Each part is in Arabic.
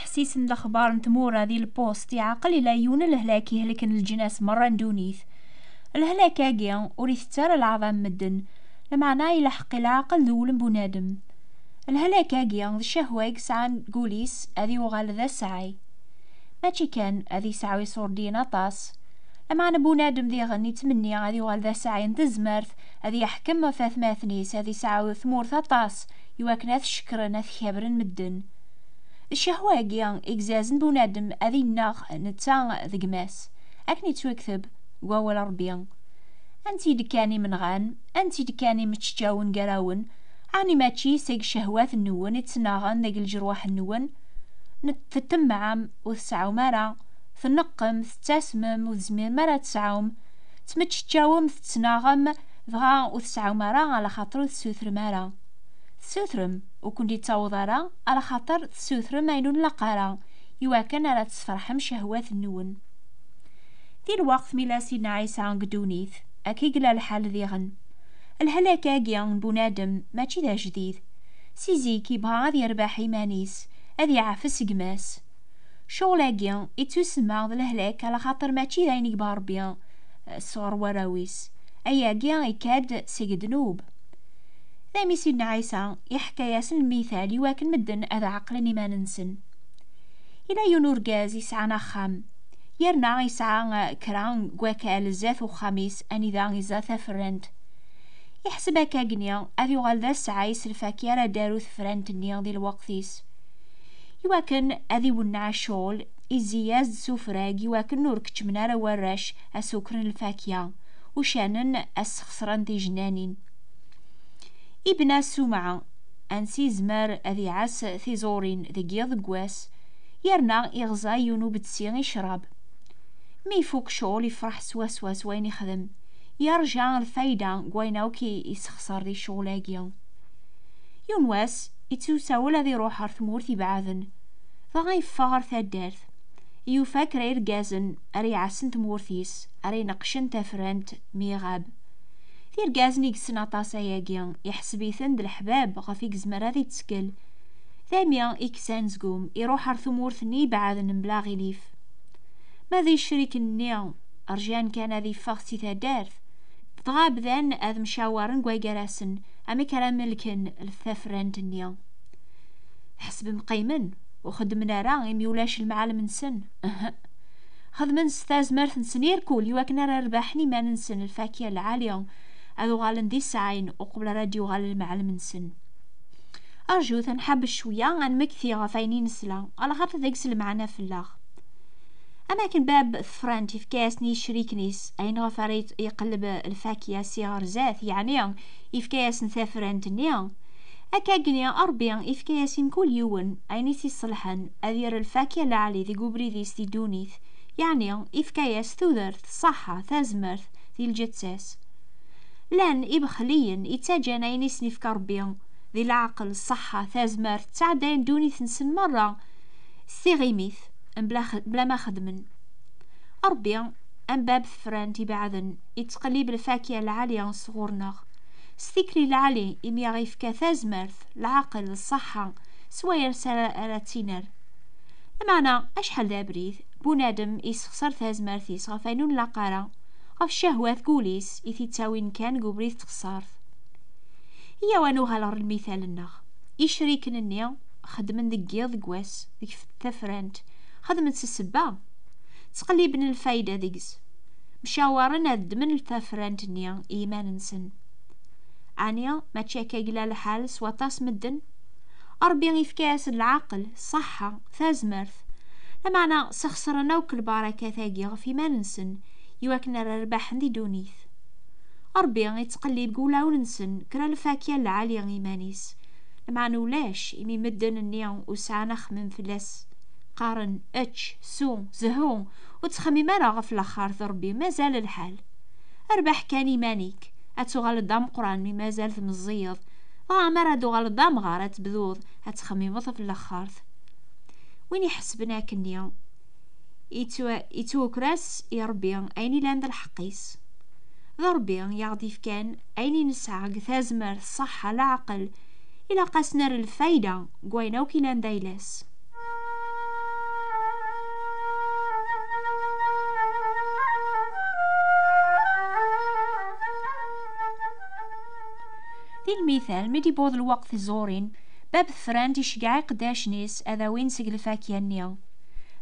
حسيس من الأخبار نتمورا ذي البوست يعقل إلى يون الهلاك يهلكن الجناس مرة ندونيث. الهلاك أجيان وريث ترى العظام مدن لمعناه يلحق العقل ذول بنادم. الهلاك أجيان ذي الشهوة يقسعن قوليس أذي وغال ذا سعي ماشي كان أذي سعوي صور دينا طاس لمعنى بنادم ذي غني تمني أذي وغال ذا سعي انتزمرث أذي يحكم مفاث ماثنيس أذي سعوي ثمور ثطاس يواكناث شكرناث خبرن مدن. الشهوة جيان إجزازن بنادم أذي الناخ نتسان ذقماس أكني توكثب وأول ربيان أنتي دكاني من غان أنتي دكاني متشجاون قراون عني ماتشي سيق شهوات النون يتسناغن ذاق الجروح النون نتتمعم وتسعو مرا ثنقم تتسمم وزمير مرا تسعوم تمتشجاوم تتسناغم ضغا وتسعو مرا على خاطر تسوثر مرا تسوثرم وكنتي تصوضارا على خاطر تسوثرم عينون لقارا يواكن على تسفرحم شهوات النون. دي الوقت ميلا سيدنا عيسى قدونيث أكي قلا الحال ذيغن الهلاك أجيان بنادم ماشي ذا جديد سيزيكي بها غادي يرباح إيمانيس أذي عافس قماس شغل أجيان يتسمى الهلاك على خاطر ماشي ذا ينيك باربيان صور وراويس أي أجيان يكاد سيقد نوب. ذا سيدنا عيسى يحكى ياسن المثال يواكن مدن أذا عقلني ما ننسن إلا ينور جاز يسعى خام يرنا يسعى كران قواكال الزاث وخميس أني ذا يزاث فرنت يحسب هكا قنيا أذي يغال ذا الساعة يسلفاك يرى داروث فرنت النيا دي الوقتيس يواكن أذي ونع شول إزياز سوفراج يواكن نور كتمنار وراش أسوكرن الفاكيا وشانن أسخسران دي جنانين إبنا سمعة أنسي زمار أذي عاس ثيزورين ذي قيض قواس يرنا إغزا يونو بتسيغ يشرب ميفوك شول يفرح سواس وين يخدم يرجع الفايدة قويناوكي يسخسر دي شغلاقيا يونواس يتوساول ذي روح ثمورتي بعاذن فغاي فغر ثادارث يوفاك رير قازن أري عسن تمورثيس أري نقشن تفرنت ميغاب ثير قازن يقسن عطاسا ياقيا يحسبيثن دالحباب غفيق زمرا ذي تسكل ثاميا إكسان زقوم يروح ثمورثني بعاذن بلا غليف ماذا يشريك النيا أرجان كان ذي فغسي ثادارث ضغاب ذن أذ مشاورن قوي قراسن أمي كلام ملكن الثفرنت النيا حسب مقيمن وخدمنا راه يميولاش المعالم نسن خدمن ستاز مرثن سنيركول يواكنا رباحني ما ننسن الفاكية العالية أذو غالن دي ساعين وقبل راديو غال المعالم نسن أرجو ثنحب شوية عن مكثي غفايني نسلا على خاطر ذيكسل معنا في اللاغ أماكن باب فرانتي في كاسني شريكنيس أين غفاريت يقلب الفاكية سيغر زاث يعني إفكاس نثافرانت نيا أكاقنيا أربيا إفكاسين كل يوم أين تيصلحن أذير الفاكية لعلي ذي قبري ذي ستيدونيث يعني إفكاس ثوذرث صحة ثازمرث ذي الجتساس لان إبخليا إتاجان أين سنيف كربيا ذي العقل الصحة ثازمرث تعدين دونيث نسن مرة ثيغيميث بلا ما خدمن أربيا أم باب فرانتي بعدن يتقليب الفاكية العالية صغورنا ستيكلي العالي إمي غيف كثازمرث العقل الصحة سواير سالاتينر المعنى أشحال ذا بريث بنادم يسخسر ثازمرثيس غفاينون لاقارا غف الشهوات قوليس إثي تاوين كان قبريث تخسارث هي وانو هالر المثال النغ يشريكن النيا خدمن ذقيض قواس ذيك الثفرانت خدمن سسبا تقليبن الفايدة ذيكس مشاورن أذ من الثفرانت النيا إيمان نسن عنيا ما تشاكا قلا الحال سواطاس مدن أربي يفكاس العقل صحة ثازمرث لمعنى سخسرنا وكل بركة ثاقيا في ما ننسن يواكنا رباح ندي دونيث أربي يتقلب قولا وننسن كرا الفاكية العالية إيمانيس لمعنى ولاش إمي مدن النيا وسعنا خمم فلاس قارن اتش سو زهو وتخمي ما راه في الاخر ضربي مازال الحال اربح كان ايمانيك اتغال الدم قران مي مازال في مزيض مرة دوغال الدم غارت بذوض هتخمي مضى في الاخر وين يحسبنا كنيا يتو كراس يا ربي ايني لاند الحقيس ضربي يعضيف كان ايني نسعى ثازمر الصحة العقل الى قاسنر الفايدة قويناو كي لاند دايلاس ذي المثال مدي بود الوقت زورين باب ثرانت يشقع قداش نيس هذا وين سقل فاكيانيا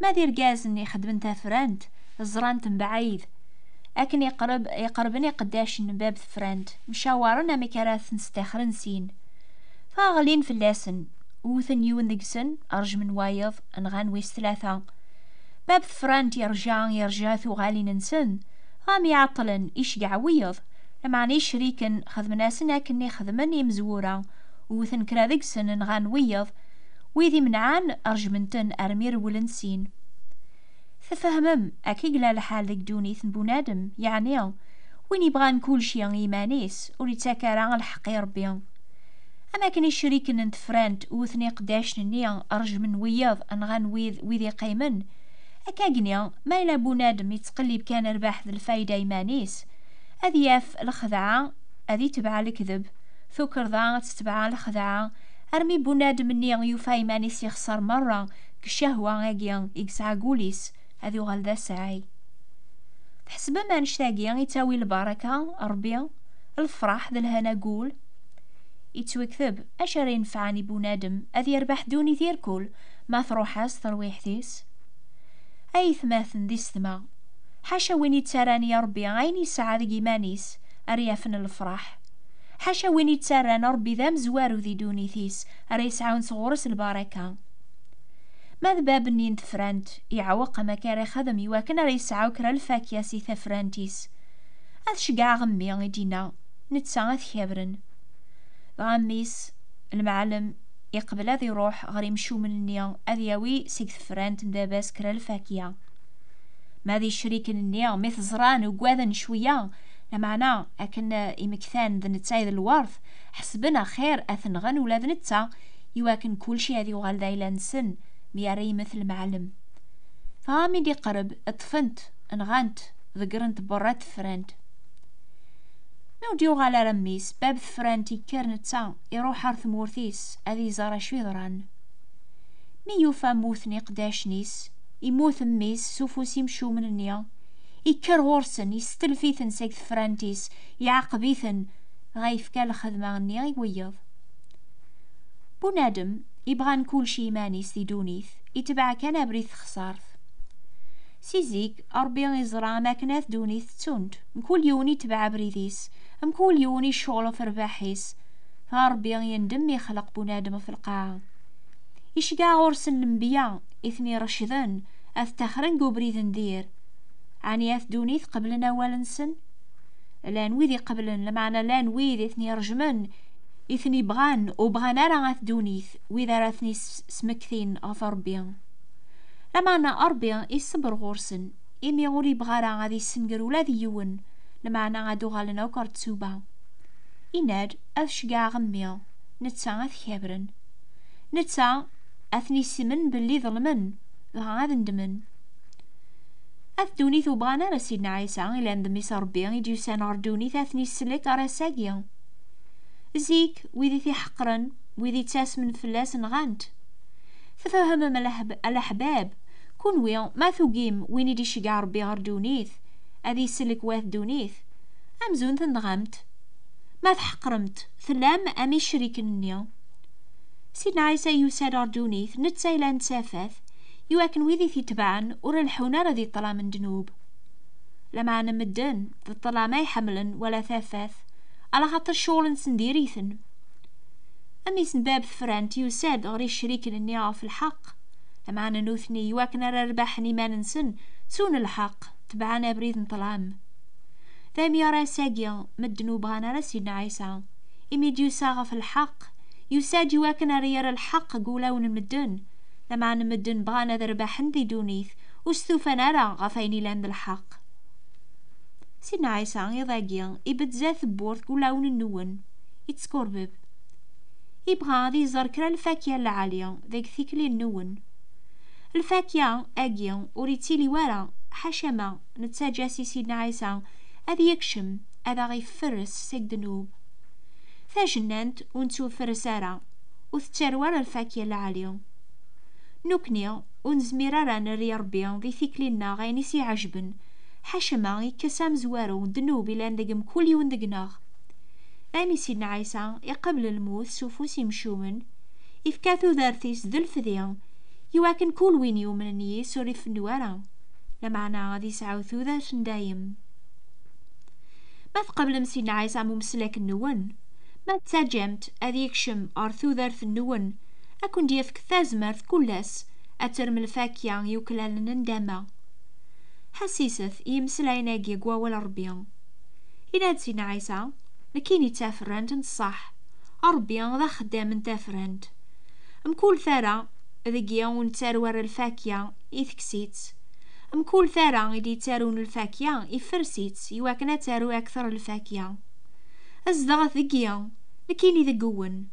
ما دير جازني خدمتها فرانت زرانت بعيد أكن يقربني قداش باب فرانت مشاورنا مكراث نستخرن سين فاغلين في اللاسن وثن يون دقسن أرج من وايض أنغان ويس ثلاثة باب فرانت يرجع ثغالي ننسن غام يعطلن يشقع ويض لما شريكن خدمناسن أكني خدمني مزورة وثن كرا دقسن أنغان ويض ويذي منعان أرجمنتن أرمير ولنسين تفهمم أكيقلا لحال ذيك دونيث بنادم يعني وين يبغان كل شي إيمانيس وليتاكارا الحقي ربي أما كان الشريك نتفرانت وثني قداش نيا أرج من وياض أنغان ويذي قيمن أكاقنيا ما إلا بنادم يتقلب كان رباح ذي الفايدة إيمانيس أذي ياف الخدعة أذي تبع الكذب ثكر ذا تتبع الخدعة أرمي بنادم نيا يوفا إيمانيس يخسر مرة كشهوة أجيا يقسع قوليس هذي غالدا ساعي تحسب ما نشتاقي يتاوي البركة ربي الفرح ذا الهنا قول يتوكذب أشار ينفعني بنادم أذي يربح دوني ثير كل ما ثروحاس ثرويح ثيس أي ثماثن ذي السما حاشا وين يتساراني يا ربي عيني سعادة إيمانيس أريافن الفرح حاشا وين يتساران ربي ذا مزوارو ذي دوني ثيس أريسعون صغورس البركة ماذا باب نين تفرانت يعوق مكاري خدم يواكن ريسعو كرا الفاكياسي ثفرانتيس أثشقع غمي يدينا نتسا ثيابرن غاميس المعلم يقبل هذا يروح غريم شو من النيا أذياوي سيك ثفرانت نداباس كرا الفاكيا ماذي شريك النيا مثل زران وقواذن شوية لمعنا أكن إمكثان ذا نتسايد الورث حسبنا خير أثنغن ولا ذا نتسا يواكن كل شي هذي وغال دايلا نسن مياري مثل معلم فهامي دي قرب اطفنت انغانت ذقرنت برات فرانت نوديو غالا رميس باب فرانتي كرنتا يروح عرث مورثيس اذي زارا شوي ضران مي يوفا موثني قداش نيس يموث ميس سوفوس يمشو من النيا يكر غورسن يستلفيثن سيك فرانتيس يعقبيثن غايف كالخدمة النيا يويض بنادم يبغان كل شي مانيس دي دونيث يتبع كان بريث خسارث سيزيك أربي يزرع ماكناث دونيث تسوند مكل يوني تبع بريثيس مكل يوني شغل في رباحيس فأربي يندم يخلق بنادم في القاعة يشقع غورسن الانبياء إثني رشدن أثتخرن قبريثن دير عنياث دونيث قبلنا والنسن لان ويذي قبلن لمعنى لان ويذي إثني رجمن إثني بغان وبغانا راه دونيث وإذا راثني سمكثين غف ربيا لما أنا أربيا يصبر غورسن إمي غوري بغارا غادي السنقر ولا ذي يون لما أنا غادو غالنا وكارت سوبا إناد أثشقا غميا نتسا أثخابرن نتسا أثني سمن باللي ظلمن غاد ندمن أث دونيث وبغانا راه سيدنا عيسى إلا ندميس ربيا يجيو سانار دونيث أثني السلك أراساقيا زيك ويذي في حقرن ويذي تاس من فلاس نغانت تفهم الأحباب كون ويا ما ثقيم وين يدي شقع ربي غار دونيث أذي سلك واث دونيث أمزون تنغمت ما تحقرمت ثلام أمي شريك النيا سيدنا عيسى يوساد أردونيث نتسايلا نتسافاث يواكن ويذي في تبعن ورا الحونا رذي طلا من دنوب لما أنا مدن ذي طلا ما يحملن ولا ثافاث على خاطر شغل سنديريثن أمي سنباب فرانت يوساد غري الشريك النيا في الحق لما أنا نوثني يواكن رباحني ما ننسن تسون الحق تبعنا بريد نطلام ذا يرى ساقيا مدنوب غانا رسيدنا عيسى إمي ديو ساغا في الحق يوساد يواكن ريار الحق قولاون المدن لما أنا مدن بغانا ذرباحن ذي دونيث وستوفا نرى غفايني لاند الحق سيدنا عيسى يضاقيا يبتزاث بورث قولاون النون يتسكوربب يبغى ذي زركرا الفاكية العالية ذيك ثيكلي النون الفاكية أجيا وريتيلي ورا حشمة نتساجاسي سيدنا عيسى أذي يكشم أذا غيفرس سيك دنوب ثاجنانت ونتو فرسارا وثتار ورا الفاكية العالية نوكنيا ونزميرارا نري ربيا ذي ثيكلينا غينيسي عجبن حشمة يكسام زوارو دنوب إلا ندقم كل يوم دقناغ ثاني سيدنا عيسى يقبل الموت سوفوس يمشومن إفكاثو ذارثيس ذو الفذيان يواكن كل وين يومن نيس وريف النوارا لمعنى غادي يسعوثو ذات دايم. ما تقبل سيدنا عيسى ممسلاك النون ما تساجمت أذي يكشم أرثو ذارث النون أكون ديفك ثازمرث كلاس أترم الفاكيا يوكلال ننداما حسيسث يمسلايناكي قوا ولا ربيان إلا سيدنا عيسى لكيني تافرنت نصح ربيان ذا خدام تافرنت مكول ثارة ذكيا ونتاروار الفاكيا يثكسيت مكول ثارة إذا تارون الفاكيا يفرسيت يواكنا تارو أكثر الفاكيا أزدغت ذكيا لكيني ذقون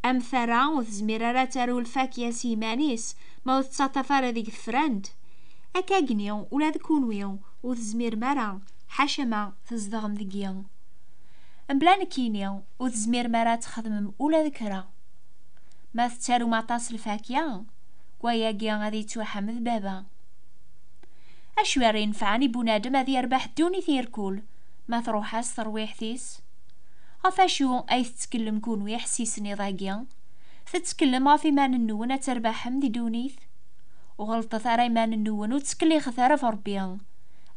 أم ثارة وتزمير را تارو الفاكيا سيمانيس ما وتساطفار ذيك فرانت أكاقنيو ولا ذكونويو وتزمير مرا حاشما تزدغم ذكيا مبلان كينيو وتزمير مرا تخدم أولا ذكرا ما تتارو مطاس الفاكيا وياقيا غادي توحمد بابا أشوار ينفعني بنادم هذي يربح دوني ثيركول ما تروحاس ترويح ثيس غفاشو أي تتكلم كون ويحسيسني ضاقيا تتكلم غافي مان النون تربحهم دي دونيث وغلطة ثاري مان النون وتسكلي خثارة فربيا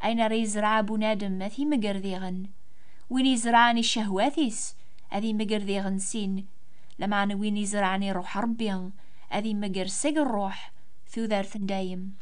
أين ريزرع بنادم ماثي مقرديغن وين يزرعني الشهواتيس أذي مقرديغن سين لمعنى وين يزرعني روح ربيا أذي مقرسق الروح ثو ذارث دايم.